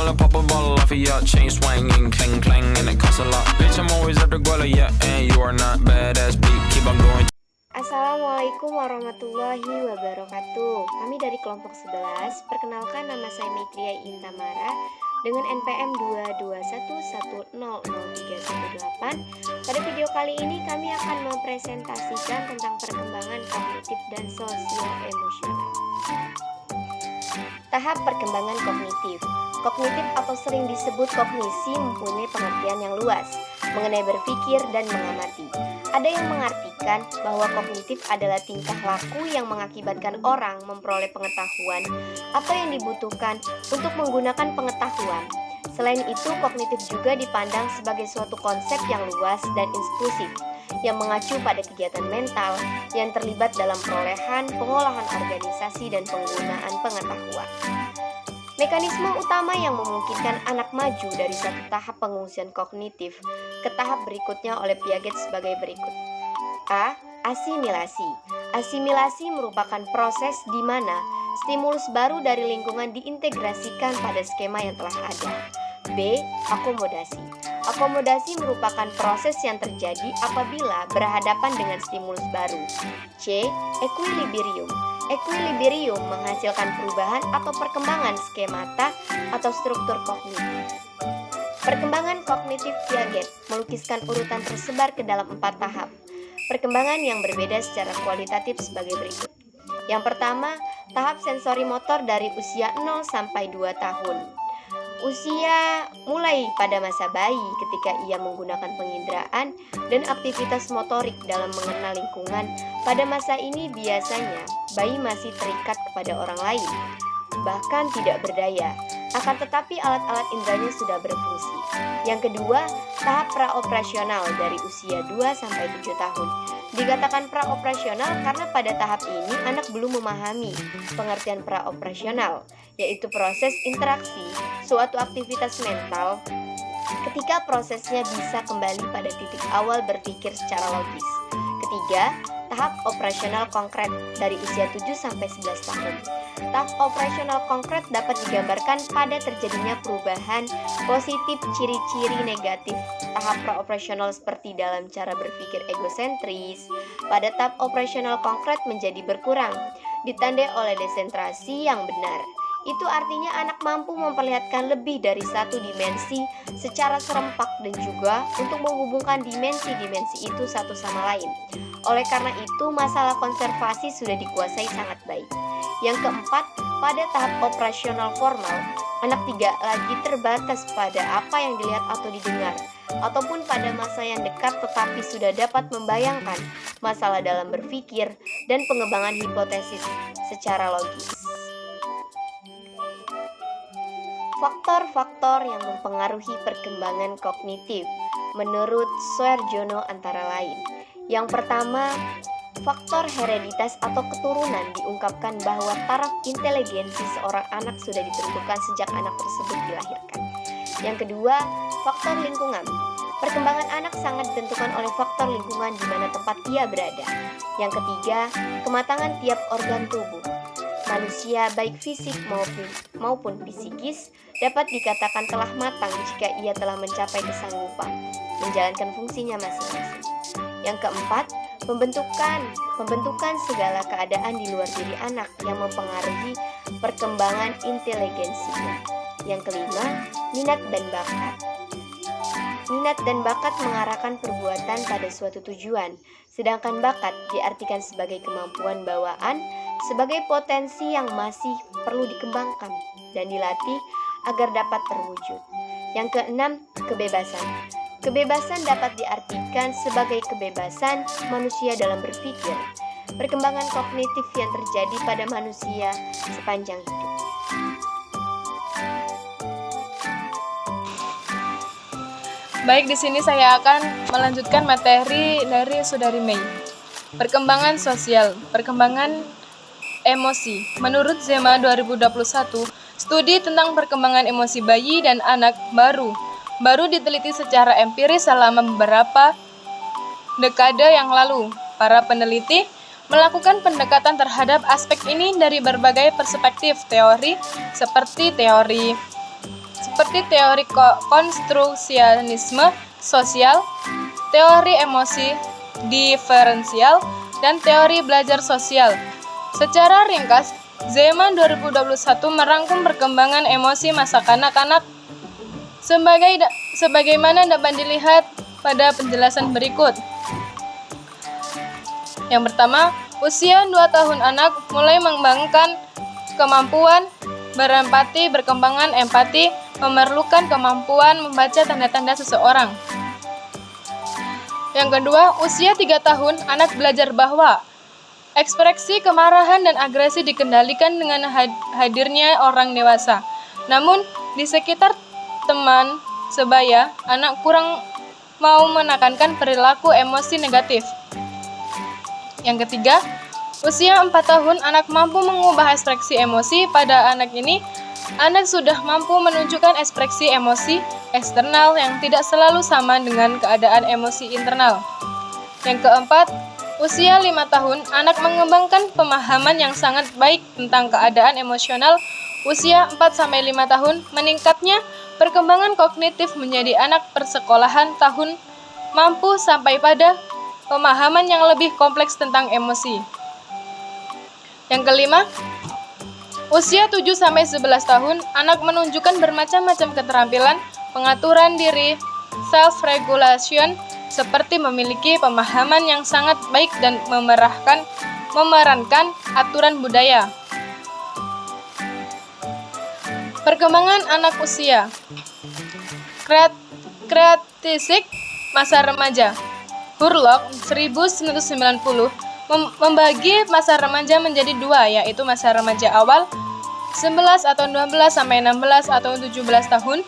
wanna pop a bottle off of ya. Chain swinging, clang clang, and it costs a lot. Bitch, I'm always at the guala, yeah, and you are not badass beat. Keep on going. Assalamualaikum warahmatullahi wabarakatuh. Kami dari kelompok 11. Perkenalkan, nama saya Mitria Intamara dengan NPM 221100318. Pada video kali ini kami akan mempresentasikan tentang perkembangan kognitif dan sosial emosional. Tahap perkembangan kognitif. Kognitif atau sering disebut kognisi mempunyai pengertian yang luas mengenai berpikir dan mengamati. Ada yang mengartikan bahwa kognitif adalah tingkah laku yang mengakibatkan orang memperoleh pengetahuan atau yang dibutuhkan untuk menggunakan pengetahuan. Selain itu, kognitif juga dipandang sebagai suatu konsep yang luas dan inklusif yang mengacu pada kegiatan mental yang terlibat dalam perolehan, pengolahan organisasi, dan penggunaan pengetahuan. Mekanisme utama yang memungkinkan anak maju dari satu tahap pengungsian kognitif ke tahap berikutnya oleh Piaget sebagai berikut. A. Asimilasi. Asimilasi merupakan proses di mana stimulus baru dari lingkungan diintegrasikan pada skema yang telah ada. B. Akomodasi. Akomodasi merupakan proses yang terjadi apabila berhadapan dengan stimulus baru. C. Equilibrium. Equilibrium menghasilkan perubahan atau perkembangan skemata atau struktur kognitif. Perkembangan kognitif Piaget melukiskan urutan tersebar ke dalam 4 tahap. Perkembangan yang berbeda secara kualitatif sebagai berikut. Yang pertama, tahap sensori motor dari usia 0 sampai 2 tahun. Usia mulai pada masa bayi ketika ia menggunakan penginderaan dan aktivitas motorik dalam mengenal lingkungan. Pada masa ini biasanya bayi masih terikat kepada orang lain, bahkan tidak berdaya. Akan tetapi alat-alat inderanya sudah berfungsi. Yang kedua, tahap praoperasional dari usia 2-7 tahun. Dikatakan praoperasional karena pada tahap ini anak belum memahami pengertian praoperasional, yaitu proses interaksi suatu aktivitas mental ketika prosesnya bisa kembali pada titik awal berpikir secara logis. Ketiga, tahap operasional konkret dari usia 7-11 tahun. Tahap operasional konkret dapat digambarkan pada terjadinya perubahan positif ciri-ciri negatif tahap praoperasional seperti dalam cara berpikir egosentris. Pada tahap operasional konkret menjadi berkurang, ditandai oleh desentrasi yang benar. Itu artinya anak mampu memperlihatkan lebih dari satu dimensi secara serempak dan juga untuk menghubungkan dimensi-dimensi itu satu sama lain. Oleh karena itu, masalah konservasi sudah dikuasai sangat baik. Yang keempat, pada tahap operasional formal, anak tidak lagi terbatas pada apa yang dilihat atau didengar, ataupun pada masa yang dekat tetapi sudah dapat membayangkan masalah dalam berpikir dan pengembangan hipotesis secara logis. Faktor-faktor yang mempengaruhi perkembangan kognitif menurut Suarjono antara lain. Yang pertama, faktor hereditas atau keturunan diungkapkan bahwa taraf inteligensi seorang anak sudah ditentukan sejak anak tersebut dilahirkan. Yang kedua, faktor lingkungan. Perkembangan anak sangat ditentukan oleh faktor lingkungan di mana tempat ia berada. Yang ketiga, kematangan tiap organ tubuh. Manusia baik fisik maupun psikis dapat dikatakan telah matang jika ia telah mencapai kesanggupan menjalankan fungsinya masing-masing. Yang keempat, pembentukan segala keadaan di luar diri anak yang mempengaruhi perkembangan inteligensinya. Yang kelima, minat dan bakat. Minat dan bakat mengarahkan perbuatan pada suatu tujuan, sedangkan bakat diartikan sebagai kemampuan bawaan, sebagai potensi yang masih perlu dikembangkan dan dilatih agar dapat terwujud. Yang keenam, kebebasan. Kebebasan dapat diartikan sebagai kebebasan manusia dalam berpikir, perkembangan kognitif yang terjadi pada manusia sepanjang hidup. Baik, di sini saya akan melanjutkan materi dari Saudari Mei. Perkembangan sosial, perkembangan emosi. Menurut Zema 2021, studi tentang perkembangan emosi bayi dan anak baru diteliti secara empiris selama beberapa dekade yang lalu. Para peneliti melakukan pendekatan terhadap aspek ini dari berbagai perspektif teori seperti teori seperti teori konstruksianisme sosial, teori emosi diferensial, dan teori belajar sosial. Secara ringkas, Zeman 2021 merangkum perkembangan emosi masa kanak-kanak sebagaimana dapat dilihat pada penjelasan berikut. Yang pertama, usia 2 tahun anak mulai mengembangkan kemampuan berempati, berkembangan empati, memerlukan kemampuan membaca tanda-tanda seseorang. Yang kedua, usia 3 tahun anak belajar bahwa ekspresi kemarahan dan agresi dikendalikan dengan hadirnya orang dewasa. Namun, di sekitar teman sebaya, anak kurang mau menekankan perilaku emosi negatif. Yang ketiga, usia 4 tahun anak mampu mengubah ekspresi emosi. Pada anak ini, anak sudah mampu menunjukkan ekspresi emosi eksternal yang tidak selalu sama dengan keadaan emosi internal. Yang keempat, usia 5 tahun anak mengembangkan pemahaman yang sangat baik tentang keadaan emosional. Usia 4-5 tahun meningkatnya perkembangan kognitif menjadi anak persekolahan tahun mampu sampai pada pemahaman yang lebih kompleks tentang emosi. Yang kelima, usia 7-11 tahun anak menunjukkan bermacam-macam keterampilan pengaturan diri, self-regulation, seperti memiliki pemahaman yang sangat baik dan memerankan aturan budaya. Perkembangan anak usia Kreatisik masa remaja. Hurlock 1990 membagi masa remaja menjadi dua, yaitu masa remaja awal 11 atau 12 sampai 16 atau 17 tahun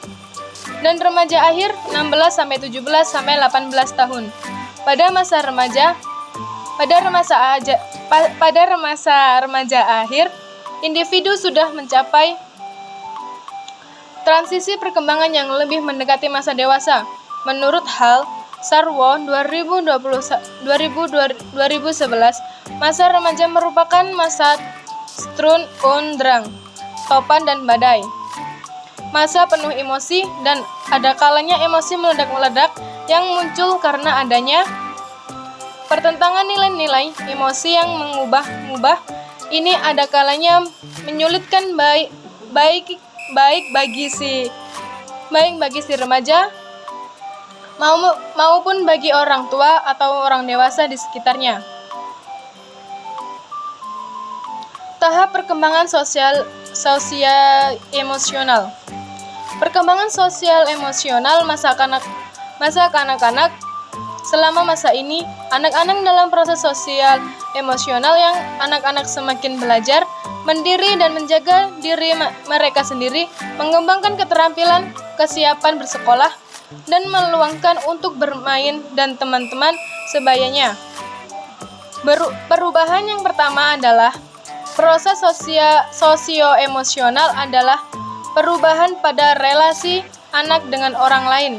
dan remaja akhir 16 sampai 17 sampai 18 tahun. Pada masa remaja akhir, individu sudah mencapai transisi perkembangan yang lebih mendekati masa dewasa. Menurut Hal Sarwo 2011, masa remaja merupakan masa Sturm und Drang, topan dan badai. Masa penuh emosi dan ada kalanya emosi meledak-meledak yang muncul karena adanya pertentangan nilai-nilai emosi yang mengubah-ubah. Ini ada kalanya menyulitkan baik bagi si remaja maupun bagi orang tua atau orang dewasa di sekitarnya. Tahap perkembangan sosial emosional. Perkembangan sosial emosional masa kanak-kanak. Selama masa ini, anak-anak dalam proses sosial emosional yang anak-anak semakin belajar mendiri dan menjaga diri mereka sendiri, mengembangkan keterampilan, kesiapan bersekolah, dan meluangkan untuk bermain dan teman-teman sebayanya. Perubahan yang pertama adalah proses sosio-emosional adalah perubahan pada relasi anak dengan orang lain.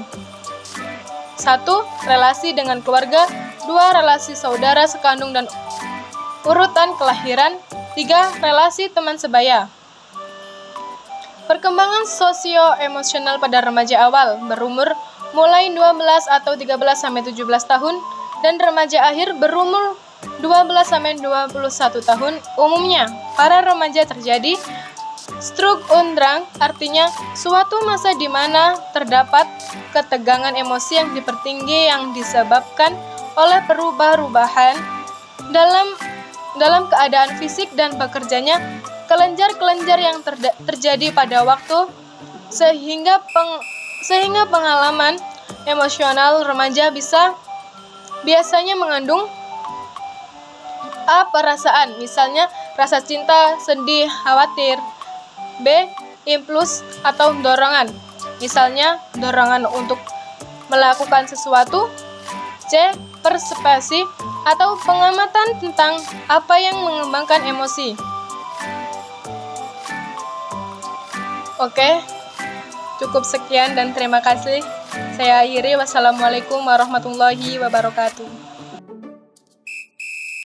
1. Relasi dengan keluarga. 2. Relasi saudara sekandung dan urutan kelahiran. 3. Relasi teman sebaya. Perkembangan sosio-emosional pada remaja awal berumur mulai 12 atau 13 sampai 17 tahun dan remaja akhir berumur 12 sampai 21 tahun. Umumnya, para remaja terjadi Sturm und Drang, artinya suatu masa di mana terdapat ketegangan emosi yang dipertinggi yang disebabkan oleh perubahan dalam keadaan fisik dan bekerjanya kelenjar-kelenjar yang terjadi pada waktu sehingga pengalaman emosional remaja biasanya mengandung A. Perasaan, misalnya rasa cinta, sedih, khawatir. B. Impuls atau dorongan, misalnya dorongan untuk melakukan sesuatu. C. Persepsi atau pengamatan tentang apa yang mengembangkan emosi. Oke, cukup sekian dan terima kasih. Saya akhiri. Wassalamualaikum warahmatullahi wabarakatuh.